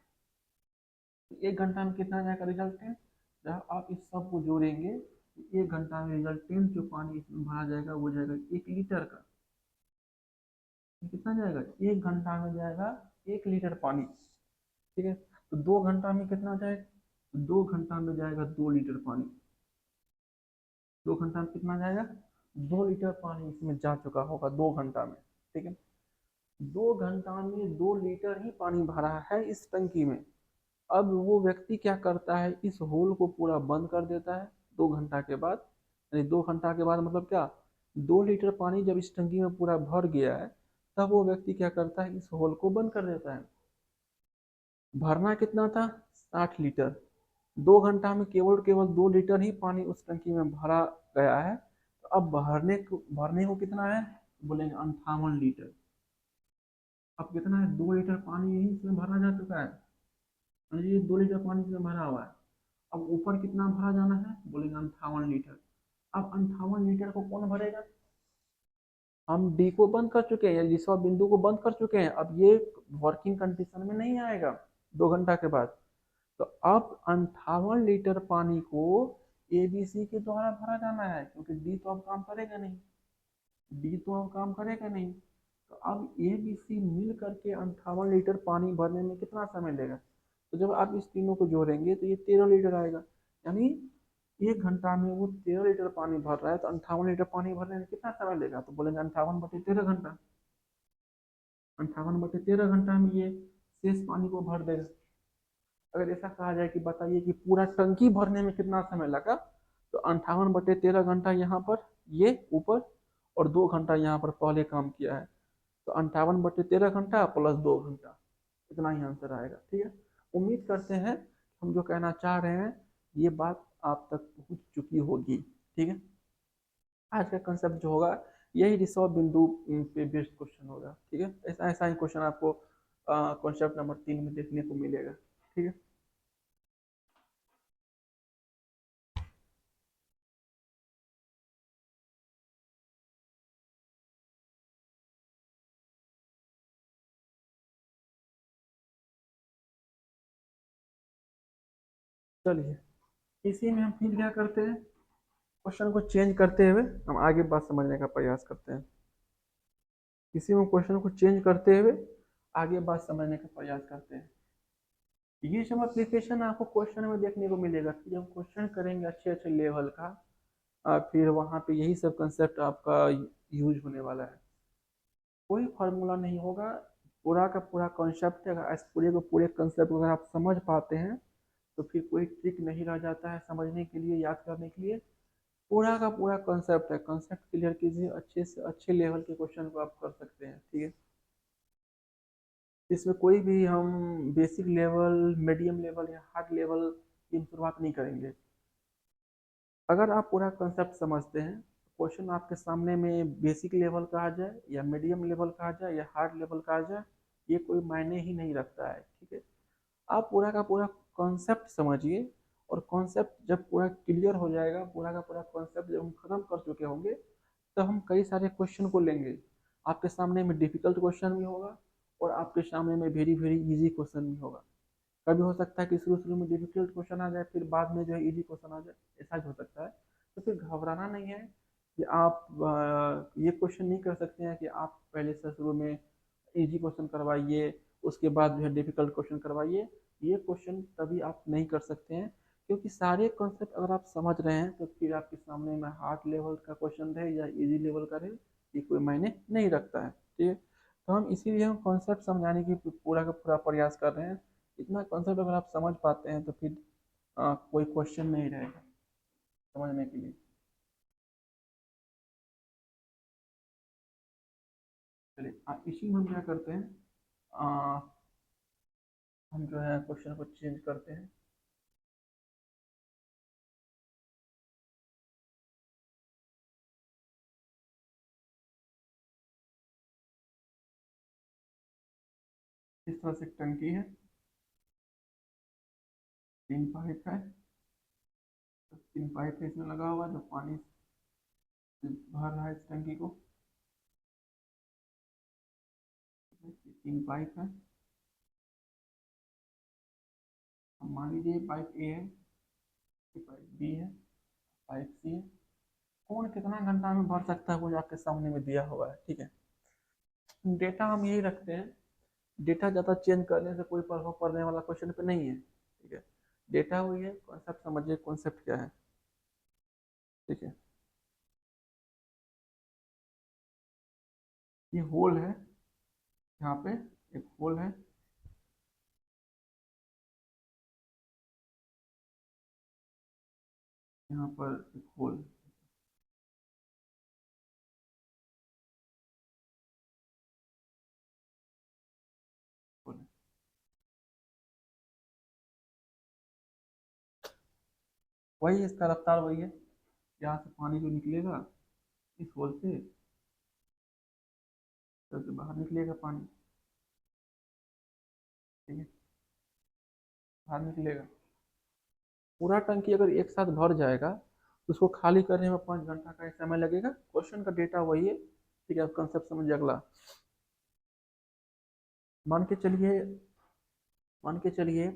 [SPEAKER 1] तो 1 घंटा में कितना जाएगा रिजल्टेंट। जब आप इस सब को जोड़ेंगे तो 1 घंटा में रिजल्टेंट जो पानी इसमें भरा जाएगा वो जाएगा 1 लीटर का। ये कितना जाएगा, 1 घंटा में जाएगा 1 लीटर पानी। ठीक है। तो 2 घंटा में कितना जाएगा, तो 2 घंटा में जाएगा 2 लीटर पानी। 2 घंटा में कितना जाएगा, 2 लीटर पानी इसमें जा चुका होगा 2 घंटा में। ठीक है। 2 घंटा में 2 लीटर ही पानी भरा है इस टंकी में। अब वो व्यक्ति क्या करता है, इस होल को पूरा बंद कर देता है 2 घंटा के बाद। यानी 2 घंटा के बाद मतलब क्या, 2 लीटर पानी जब इस टंकी में पूरा भर गया है तब वो व्यक्ति क्या करता है, इस होल को बंद कर देता है। भरना कितना था, 60 लीटर। 2 घंटा में केवल केवल 2 लीटर ही पानी उस टंकी में भरा गया है। तो अब भरने को कितना है, बोलेंगे 58 लीटर। अब कितना है, 2 लीटर पानी यही इसमें भरा जा चुका है। ये 2 लीटर पानी इसमें भरा हुआ है। अब ऊपर कितना भरा जाना है, बोलेंगे 58 लीटर। अब 58 लीटर को कौन भरेगा, हम डी को बंद कर चुके हैं, रिसर्व बिंदु को बंद कर चुके हैं। अब ये वर्किंग कंडीशन में नहीं आएगा 2 घंटा के बाद। तो अब 58 लीटर पानी को एबीसी के द्वारा भरा जाना है, क्योंकि डी तो अब काम करेगा नहीं, डी तो अब काम करेगा नहीं। तो अब एबीसी मिल करके 58 लीटर पानी भरने में कितना समय लेगा। तो जब आप इस तीनों को जोड़ेंगे तो ये 13 लीटर आएगा। यानी 1 घंटा में वो 13 लीटर पानी भर रहा है, तो 58 लीटर पानी भरने में कितना समय लेगा, तो बोलेंगे 58/13 घंटा। 58/13 घंटा में ये शेष पानी को भर देगा। अगर ऐसा कहा जाए कि बताइए कि पूरा टंकी भरने में कितना समय लगा, तो 58/13 घंटा यहाँ पर ये ऊपर, और 2 घंटा यहाँ पर पहले काम किया है। तो 58/13 घंटा प्लस 2 घंटा, इतना ही आंसर आएगा। ठीक है। उम्मीद करते हैं हम जो कहना चाह रहे हैं ये बात आप तक पहुंच चुकी होगी। ठीक है। आज का कंसेप्ट जो होगा यही रिसर्व बिंदु पे बेस्ड क्वेश्चन होगा। ठीक है। ऐसा ऐसा ही क्वेश्चन आपको कॉन्सेप्ट नंबर 3 में देखने को मिलेगा। ठीक है। चलिए, इसी में हम फिर क्या करते हैं, क्वेश्चन को चेंज करते हुए हम आगे बात समझने का प्रयास करते हैं। इसी में क्वेश्चन को चेंज करते हुए आगे बात समझने का प्रयास करते हैं। ये सब एप्लीकेशन आपको क्वेश्चन में देखने को मिलेगा कि जब क्वेश्चन करेंगे अच्छे अच्छे लेवल का, फिर वहाँ पे यही सब कंसेप्ट आपका यूज होने वाला है। कोई फार्मूला नहीं होगा, पूरा का पूरा कॉन्सेप्ट है। अगर इस पूरे को पूरे कंसेप्ट को अगर आप समझ पाते हैं तो फिर कोई ट्रिक नहीं रह जाता है समझने के लिए, याद करने के लिए। पूरा का पूरा कॉन्सेप्ट है, कॉन्सेप्ट क्लियर कीजिए, अच्छे से अच्छे लेवल के क्वेश्चन को आप कर सकते हैं। ठीक है, इसमें कोई भी हम बेसिक लेवल, मीडियम लेवल या हार्ड लेवल की शुरुआत नहीं करेंगे। अगर आप पूरा कंसेप्ट समझते हैं, क्वेश्चन आपके सामने में बेसिक लेवल का आ जाए या मीडियम लेवल का आ जाए या हार्ड लेवल का आ जाए, ये कोई मायने ही नहीं रखता है। ठीक है, आप पूरा का पूरा कॉन्सेप्ट समझिए, और कॉन्सेप्ट जब पूरा क्लियर हो जाएगा, पूरा का पूरा कॉन्सेप्ट जब हम खत्म कर चुके होंगे, तो हम कई सारे क्वेश्चन को लेंगे। आपके सामने में डिफिकल्ट क्वेश्चन भी होगा और आपके सामने में वेरी वेरी इजी क्वेश्चन भी होगा। कभी हो सकता है कि शुरू शुरू में डिफिकल्ट क्वेश्चन आ जाए, फिर बाद में जो है इजी क्वेश्चन आ जाए, ऐसा भी हो सकता है। तो फिर घबराना नहीं है कि आप ये क्वेश्चन नहीं कर सकते हैं कि आप पहले से शुरू में इजी क्वेश्चन करवाइए, उसके बाद जो है डिफिकल्ट क्वेश्चन करवाइए। ये क्वेश्चन तभी आप नहीं कर सकते हैं, क्योंकि सारे कॉन्सेप्ट अगर आप समझ रहे हैं तो फिर आपके सामने में हार्ड लेवल का क्वेश्चन रहे या इजी लेवल का रहे, ये कोई मायने नहीं रखता है। ठीक है, तो हम इसीलिए हम कॉन्सेप्ट समझाने की पूरा का पूरा प्रयास कर रहे हैं। इतना कॉन्सेप्ट अगर आप समझ पाते हैं तो फिर कोई क्वेश्चन नहीं रहेगा समझने के लिए। चलिए, इसी में हम क्या करते हैं, आ, हम जो है क्वेश्चन को चेंज करते हैं। इस तरह से एक टंकी है, 3 पाइप है, तो 3 पाइप है इसमें लगा हुआ, जो पानी भर रहा है इस टंकी को। 3 पाइप है, अब मान लीजिए पाइप ए है, पाइप बी है, पाइप सी है। कौन कितना घंटा में भर सकता है वो जो आपके सामने में दिया हुआ है। ठीक है, डेटा हम यही रखते हैं। डेटा ज़्यादा चेंज करने से कोई प्रभाव पड़ने वाला क्वेश्चन पे नहीं है। ठीक है, डेटा हुई है, कॉन्सेप्ट समझिए कॉन्सेप्ट क्या है। ठीक है, ये होल है, यहाँ पे एक होल है, यहाँ पर एक होल, होल है। वही इसका रफ्तार वही है, यहाँ से पानी जो निकलेगा इस होल से, तो बाहर निकलेगा पानी। ठीक है, बाहर निकलेगा। पूरा टंकी अगर एक साथ भर जाएगा तो उसको खाली करने में 5 घंटा का समय लगेगा। क्वेश्चन का डेटा वही है। ठीक है, अब कंसेप्ट समझिए अगला। मान के चलिए, मान के चलिए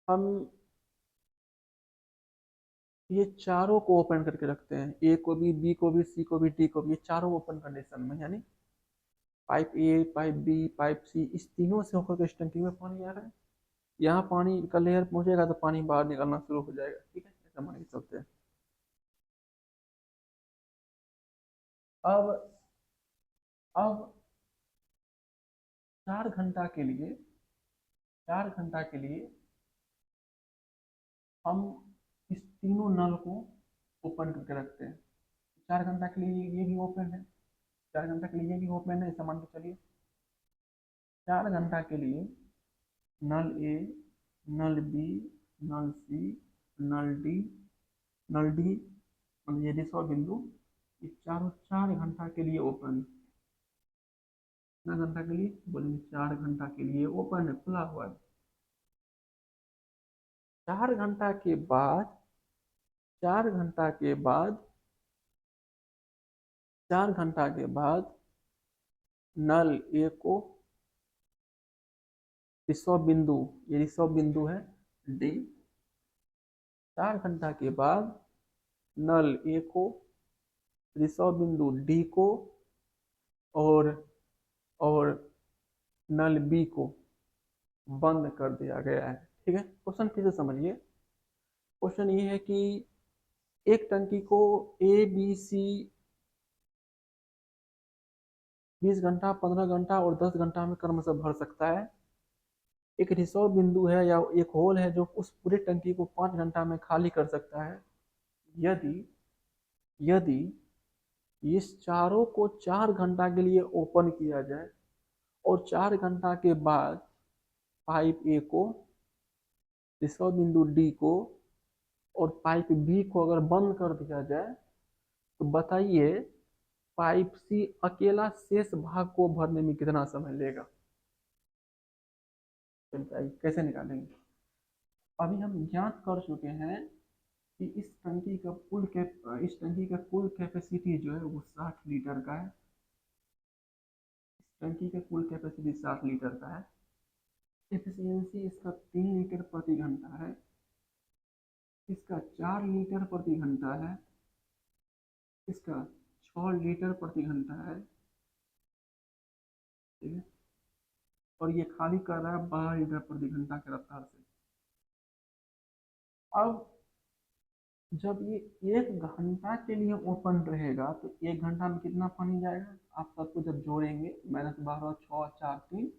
[SPEAKER 1] हम ये चारों को ओपन करके रखते हैं, ए को भी, बी को भी, सी को भी, डी को भी, ये चारों ओपन कंडीशन में, यानी pipe A, pipe B, pipe C, इस तीनों से होकर के इस टंकी में पानी आ रहा है। यहाँ पानी का लेयर पहुंचेगा तो पानी बाहर निकलना शुरू हो जाएगा। ठीक है, ऐसा मान के चलते हैं। अब अब 4 घंटा के लिए, 4 घंटा के लिए हम इस तीनों नल को ओपन करके रखते हैं। 4 घंटा के लिए ये भी ओपन है, 4 घंटा के लिए ये भी ओपन है, ऐसा मान के चलिए। 4 घंटा के लिए नल ए, नल बी, नल सी, नल डी, नल डी, मतलब ये रिसर्व बिंदु, ये चारों 4 घंटा के लिए ओपन। कितना घंटा के लिए बोलेंगे, 4 घंटा के लिए ओपन है, खुला हुआ है। 4 घंटा के बाद, 4 घंटा के बाद, 4 घंटा के बाद नल ए को रिसव बिंदु, ये रिसव बिंदु है डी। 4 घंटा के बाद नल ए को, रिसव बिंदु डी को और और नल बी को बंद कर दिया गया है। ठीक है, क्वेश्चन फिर से समझिए। क्वेश्चन ये है कि एक टंकी को ए बी सी 20 घंटा, 15 घंटा और 10 घंटा में क्रमशः भर सकता है। एक रिसर्व बिंदु है या एक होल है जो उस पूरे टंकी को 5 घंटा में खाली कर सकता है। यदि यदि इस चारों को 4 घंटा के लिए ओपन किया जाए और 4 घंटा के बाद पाइप ए को, रिसर्व बिंदु डी को और पाइप बी को अगर बंद कर दिया जाए तो बताइए पाइप सी अकेला शेष भाग को भरने में कितना समय लेगा। कैसे निकालेंगे? अभी हम ज्ञात कर चुके हैं कि इस टंकी का कुल कैपेसिटी जो है वो 60 लीटर का है। इस टंकी का कुल कैपेसिटी 60 लीटर का है। एफिशिएंसी इसका 3 लीटर प्रति घंटा है, इसका 4 लीटर प्रति घंटा है, इसका 6 लीटर प्रति घंटा है। ठीक है, और ये खाली कर रहा है 12 लीटर प्रति घंटा की रफ्तार से। अब जब ये 1 घंटा के लिए ओपन रहेगा तो 1 घंटा में कितना पानी जाएगा, आप सबको जब जोड़ेंगे -12 6 4 3,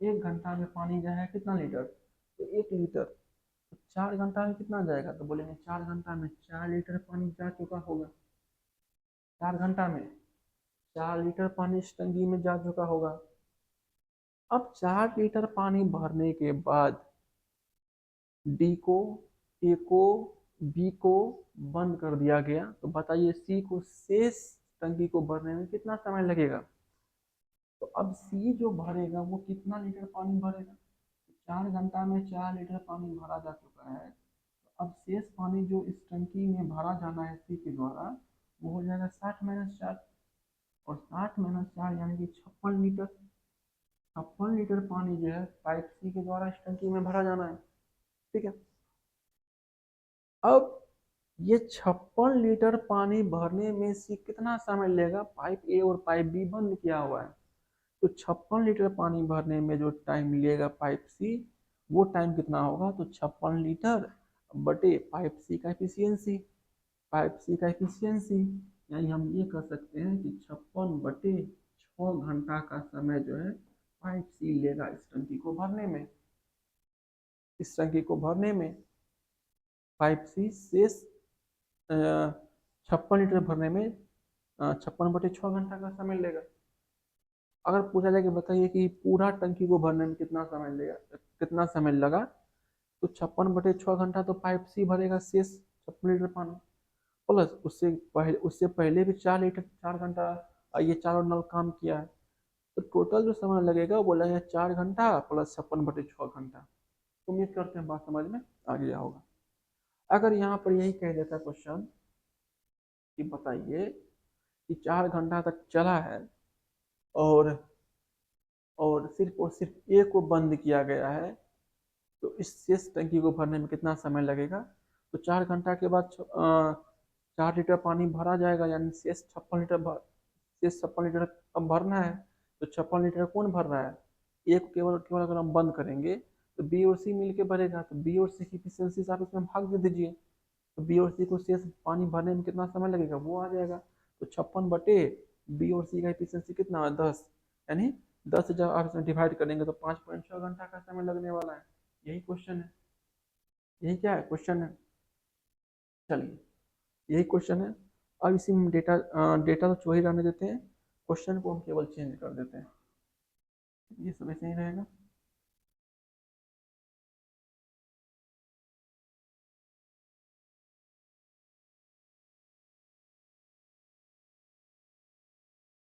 [SPEAKER 1] 1 घंटा में पानी जाएगा कितना लीटर, तो 1 लीटर। तो 4 घंटा में कितना जाएगा, तो बोलेंगे 4 घंटा में 4 लीटर पानी जा चुका होगा। 4 घंटा में 4 लीटर पानी इस टंकी में जा चुका होगा। अब 4 लीटर पानी भरने के बाद डी को, ए को, बी को बंद कर दिया गया, तो बताइए सी को शेष टंकी को भरने में कितना समय लगेगा। तो अब सी जो भरेगा वो कितना लीटर पानी भरेगा, 4 घंटा में 4 लीटर पानी भरा जा चुका है। तो अब शेष पानी जो इस टंकी में भरा जाना है सी के द्वारा वो हो जाएगा 60 - 4, और 60 - 4 यानी कि 56 लीटर। 56 लीटर पानी जो है पाइप सी के द्वारा इस टंकी में भरा जाना है। ठीक है, अब ये 56 लीटर पानी भरने में से कितना समय लेगा, पाइप ए और पाइप बी बंद किया हुआ है। तो 56 लीटर पानी भरने में जो टाइम लेगा पाइप सी, वो टाइम कितना होगा, तो 56 लीटर बटे पाइप सी का एफिशिएंसी। पाइप सी का एफिशिएंसी यानी हम ये कह सकते हैं कि 56/6 घंटा का समय जो है पाइप सी लेगा इस टंकी को भरने में। इस टंकी को भरने में पाइप सी शेष 56 लीटर भरने में 56/6 घंटा का समय लेगा। अगर पूछा जाए कि बताइए कि पूरा टंकी को भरने में कितना समय लेगा, कितना समय लगा, तो 56/6 घंटा तो पाइप सी भरेगा शेष 56 लीटर पानी, प्लस उससे पहले भी 4 लीटर 4 घंटा ये चारों नल काम किया है। तो टोटल जो समय लगेगा वो लगेगा 4 घंटा प्लस 56/6 घंटा। उम्मीद करते हैं बात समझ में आ गया होगा। अगर यहाँ पर यही कह देता क्वेश्चन कि बताइए कि 4 घंटा तक चला है और सिर्फ ए को बंद किया गया है, तो इस शेष टंकी को भरने में कितना समय लगेगा। तो 4 घंटा के बाद 4 लीटर पानी भरा जाएगा, यानी शेष 56 लीटर अब भरना है। तो 56 लीटर कौन भर रहा है, ए को केवल केवल अगर हम बंद करेंगे तो बी और सी मिलकर भरेगा, तो बी और सी की एफिशिएंसी आप इसमें भाग दे दीजिए, तो बी और सी को शेष पानी भरने में कितना समय लगेगा वो आ जाएगा। तो 56/बी और सी का एफिशिएंसी कितना है 10, यानी 10 से जब आप इसमें डिवाइड करेंगे तो 5.6 घंटा का समय लगने वाला है। यही क्वेश्चन है, यही क्या है क्वेश्चन है। चलिए यही क्वेश्चन है। अब इसी में डेटा तो वही रहने देते हैं, क्वेश्चन को हम केवल चेंज कर देते हैं। ये सब ऐसे ही रहेगा।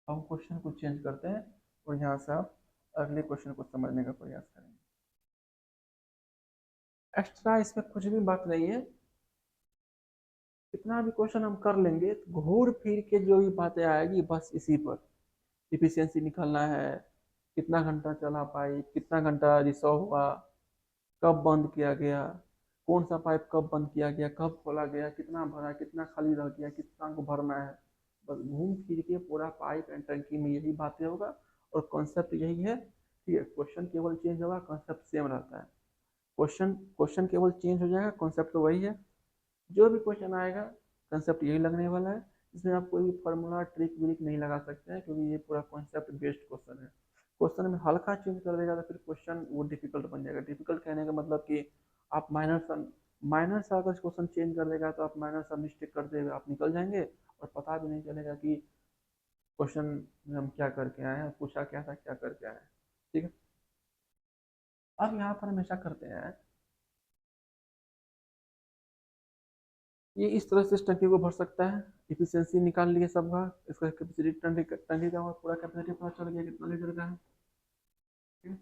[SPEAKER 1] हम क्वेश्चन को चेंज करते हैं और यहाँ से आप अगले क्वेश्चन को समझने का प्रयास करेंगे। एक्स्ट्रा इसमें कुछ भी बात नहीं है, इतना भी क्वेश्चन हम कर लेंगे तो घूर फिर के जो भी बातें आएगी बस इसी पर, इफिशियंसी निकालना है, कितना घंटा चला पाइप, कितना घंटा रिसॉ हुआ, कब बंद किया गया, कौन सा पाइप कब बंद किया गया, कब खोला गया, कितना भरा, कितना खाली रह गया, कितना को भरना है। बस घूम फिर के पूरा पाइप एंड टंकी में यही बातें होगा और कॉन्सेप्ट यही है। ठीक है, क्वेश्चन केवल चेंज होगा, कॉन्सेप्ट सेम रहता है। क्वेश्चन क्वेश्चन केवल चेंज हो जाएगा, कॉन्सेप्ट तो वही है। जो भी क्वेश्चन आएगा कंसेप्ट यही लगने वाला है। इसमें आप कोई भी फॉर्मूला ट्रिक व्रिक नहीं लगा सकते हैं, क्योंकि ये पूरा कॉन्सेप्ट बेस्ड क्वेश्चन है। क्वेश्चन में हल्का चेंज कर देगा तो फिर क्वेश्चन वो डिफिकल्ट बन जाएगा। डिफिकल्ट कहने का मतलब कि आप माइनर सा अगर क्वेश्चन चेंज कर देगा तो आप माइनर सा मिस्टेक करते हुए आप निकल जाएंगे और पता भी नहीं चलेगा कि क्वेश्चन में हम क्या करके आए हैं, पूछा क्या था, क्या करके आए हैं। ठीक है, अब यहाँ पर हम ऐसा करते हैं, ये इस तरह से इस टंकी को भर सकता है। इफिशियंसी निकाल लिए सबका, इसका कैपेसिटी टंकी टंकी का पूरा कैपेसिटी पता चल गया कितना लीटर का है। ठीक है?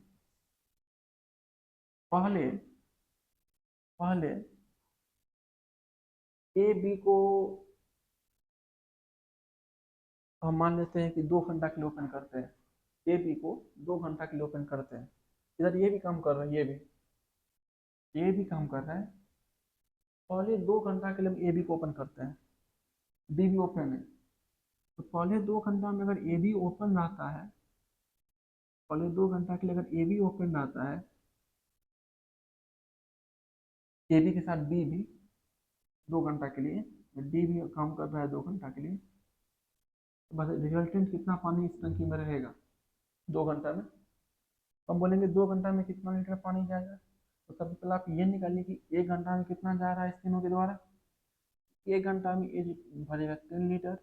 [SPEAKER 1] पहले पहले ए बी को हम मान लेते हैं कि 2 घंटा के लिए ओपन करते हैं। ए बी को 2 घंटा के लिए ओपन करते हैं। इधर ये भी काम कर रहा है, ये भी काम कर रहा है। पहले 2 घंटा के लिए हम ए बी को ओपन करते हैं, बी भी ओपन है। तो पहले 2 घंटा में अगर ए बी ओपन रहता है, पहले 2 घंटा के लिए अगर ए बी ओपन रहता है, ए बी के साथ बी भी 2 घंटा के लिए, डी भी काम कर रहा है 2 घंटा के लिए, तो बस रिजल्टेंट कितना पानी इस टंकी में रहेगा 2 घंटा में। हम बोलेंगे 2 घंटा में कितना लीटर पानी जाएगा, तो सबसे पहले आप ये निकालिए कि 1 घंटा में कितना जा रहा है इस तीनों के द्वारा। 1 घंटा में ए भरेगा 3 लीटर,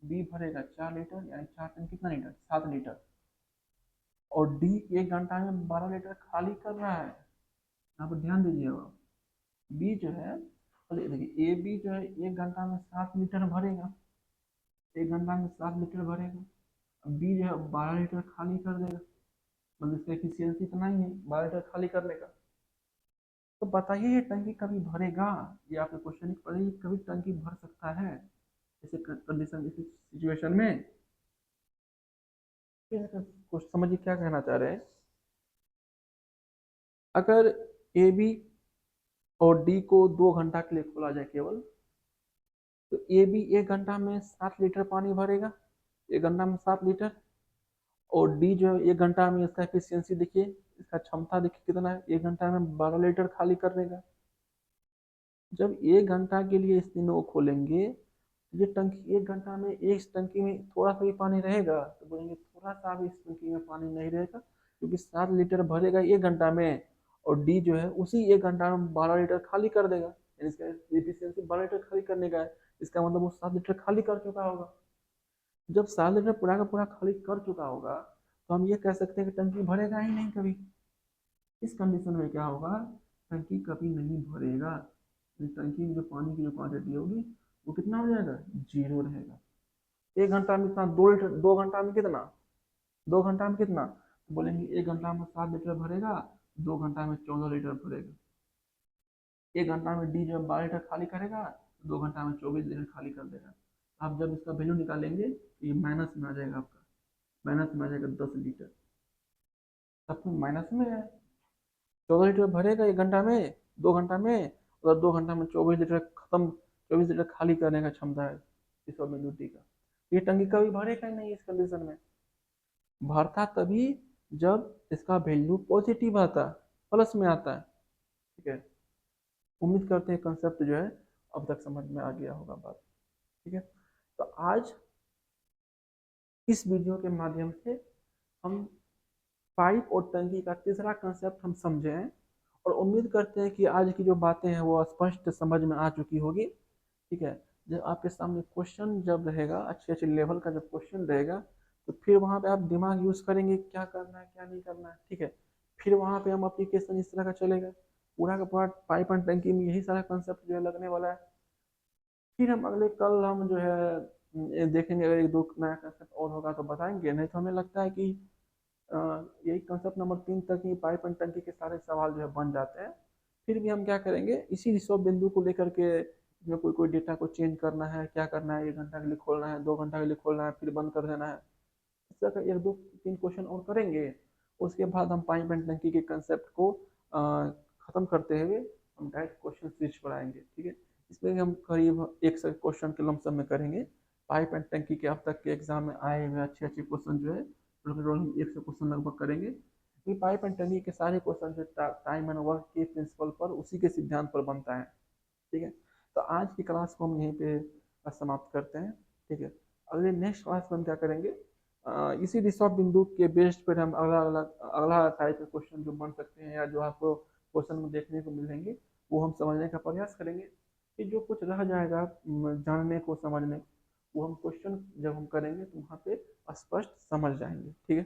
[SPEAKER 1] बी भरेगा 4 लीटर, यानी 4 3 कितना लीटर, 7 लीटर। और डी 1 घंटा में 12 लीटर खाली कर रहा है। यहाँ पर ध्यान दीजिएगा, बी जो है, देखिए ए बी जो है 1 घंटा में 7 लीटर भरेगा, 1 घंटा में 7 लीटर भरेगा। अब बी जो है 12 लीटर खाली कर देगा, मतलब इसका एफिशिएंसी इतना ही है 12 लीटर खाली करने का। तो बताइए ये टंकी कभी भरेगा? ये आपके क्वेश्चन पर ही कभी टंकी भर सकता है ऐसे कंडीशन, इस सिचुएशन में? कुछ समझिए क्या कहना चाह रहे हैं। अगर ए बी और डी को 2 घंटा के लिए खोला जाए केवल, तो ए बी 1 घंटा में 7 लीटर पानी भरेगा, 1 घंटा में 7 लीटर। और डी जो है 1 घंटा में, इसका एफिशिएंसी देखिए, इसका क्षमता देखिए कितना है, 1 घंटा में 12 लीटर खाली कर देगा। जब 1 घंटा के लिए इस तीनों को खोलेंगे, ये टंकी 1 घंटा में, इस टंकी में थोड़ा सा भी पानी रहेगा, तो बोलेंगे थोड़ा सा भी इस टंकी में पानी नहीं रहेगा, क्योंकि 7 लीटर भरेगा 1 घंटा में, और डी जो है उसी 1 घंटा में 12 लीटर खाली कर देगा, यानी इसका एफिशिएंसी 12 लीटर खाली करने का है। इसका मतलब वो 7 लीटर खाली कर चुका होगा। जब 7 लीटर पूरा का पूरा खाली कर चुका होगा, तो हम ये कह सकते हैं कि टंकी भरेगा ही नहीं कभी। इस कंडीशन में क्या होगा, टंकी कभी नहीं भरेगा। टंकी में जो पानी की जो क्वांटिटी होगी वो कितना हो जाएगा, 0 रहेगा। 1 घंटा में कितना, 2 लीटर, 2 घंटा में कितना, 2 घंटा में कितना, तो बोलेंगे 1 घंटा में 7 लीटर भरेगा, 2 घंटा में 14 लीटर भरेगा। 1 घंटा में डी जब 12 लीटर खाली करेगा, 2 घंटा में 24 लीटर खाली कर देगा। आप जब इसका वैल्यू निकालेंगे तो ये माइनस में आ जाएगा, आपका माइनस में आ जाएगा 10 लीटर। सब कुछ माइनस में है। 14 लीटर भरेगा 1 घंटा में, 2 घंटा में, और 2 घंटा में 24 लीटर खत्म, 24 लीटर खाली करने का क्षमता है इस ड्यूटी का। ये टंकी कभी भरेगा ही नहीं इस कंडीशन में। भरता तभी जब इसका वैल्यू पॉजिटिव आता है, प्लस में आता है। ठीक है, उम्मीद करते हैं कंसेप्ट जो है अब तक समझ में आ गया होगा बात। ठीक है, तो आज इस वीडियो के माध्यम से हम पाइप और टंकी का तीसरा कंसेप्ट हम समझे हैं, और उम्मीद करते हैं कि आज की जो बातें हैं वो स्पष्ट समझ में आ चुकी होगी। ठीक है, जब आपके सामने क्वेश्चन जब रहेगा, अच्छे अच्छे लेवल का जब क्वेश्चन रहेगा, तो फिर वहाँ पे आप दिमाग यूज करेंगे क्या करना है क्या नहीं करना है। ठीक है, फिर वहाँ पे हम एप्लीकेशन इस तरह का चलेगा, पूरा का पूरा पाइप एंड टंकी में यही सारा कंसेप्ट जो है लगने वाला है। फिर हम अगले कल हम जो है ये देखेंगे, अगर 1 2 नया कंसेप्ट और होगा तो बताएंगे, नहीं तो हमें लगता है कि अ, यही कंसेप्ट नंबर 3 तक ही पाइप एंड टंकी के सारे सवाल जो है बन जाते हैं। फिर भी हम क्या करेंगे, इसी रिसर्व बिंदु को लेकर के, इसमें कोई कोई डेटा को चेंज करना है, क्या करना है, 1 घंटा के लिए खोलना है, 2 घंटा के लिए खोलना है, फिर बंद कर देना है, इस तरह का 1 2 3 क्वेश्चन और करेंगे। उसके बाद हम पाइप एंड टंकी के कंसेप्ट को खत्म करते हुए हम डायरेक्ट क्वेश्चन स्विच पर आएंगे। ठीक है, इसमें हम करीब 100 क्वेश्चन के लमसम में करेंगे। पाइप एंड टंकी के अब तक के एग्जाम में आए हुए अच्छे अच्छे क्वेश्चन जो है रोल हम 100 क्वेश्चन लगभग करेंगे। ये पाइप एंड टंकी के सारे क्वेश्चन जो टाइम एंड वर्क के प्रिंसिपल पर, उसी के सिद्धांत पर बनता है। ठीक है, तो आज की क्लास को हम यहीं पे समाप्त करते हैं। ठीक है, अगले नेक्स्ट क्लास में हम क्या करेंगे, इसी रिसॉर्ट बिंदु के बेस्ड पर हम अगला टाइप के क्वेश्चन जो बन सकते हैं या जो आपको क्वेश्चन में देखने को मिलेंगे, वो हम समझने का प्रयास करेंगे। कि जो कुछ रह जाएगा जानने को, समझने, वो हम क्वेश्चन जब हम करेंगे तो वहाँ पे स्पष्ट समझ जाएंगे। ठीक है।